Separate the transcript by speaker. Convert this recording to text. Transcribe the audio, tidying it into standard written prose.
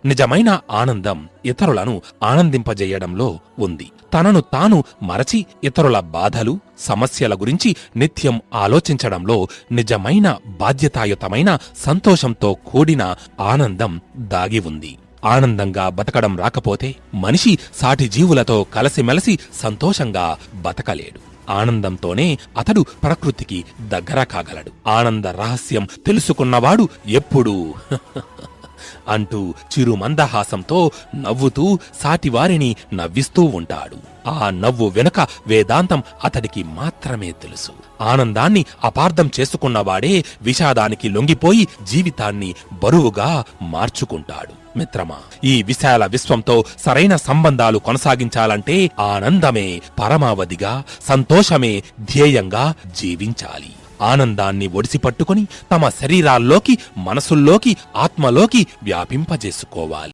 Speaker 1: నిజమైన ఆనందం ఇతరులను ఆనందింపజేయడంలో ఉంది. తనను తాను మరచి ఇతరుల బాధలు, సమస్యల గురించి నిత్యం ఆలోచించడంలో నిజమైన బాధ్యతాయుతమైన సంతోషంతో కూడిన ఆనందం దాగి ఉంది. ఆనందంగా బతకడం రాకపోతే మనిషి సాటి జీవులతో కలసిమెలసి సంతోషంగా బతకలేడు. ఆనందంతోనే అతడు ప్రకృతికి దగ్గర కాగలడు. ఆనంద రహస్యం తెలుసుకున్నవాడు ఎప్పుడూ అంటూ చిరు మందహాసంతో నవ్వుతూ సాటివారిని నవ్విస్తూ ఉంటాడు. ఆ నవ్వు వెనుక వేదాంతం అతడికి మాత్రమే తెలుసు. ఆనందాన్ని అపార్థం చేసుకున్నవాడే విషాదానికి లొంగిపోయి జీవితాన్ని బరువుగా మార్చుకుంటాడు. మిత్రమా, ఈ విశాల విశ్వంతో సరైన సంబంధాలు కొనసాగించాలంటే ఆనందమే పరమావధిగా, సంతోషమే ధ్యేయంగా జీవించాలి. ఆనందాన్ని ఒడిసిపట్టుకుని తమ శరీరాల్లోకి, మనసుల్లోకి, ఆత్మలోకి వ్యాపింపజేసుకోవాలి.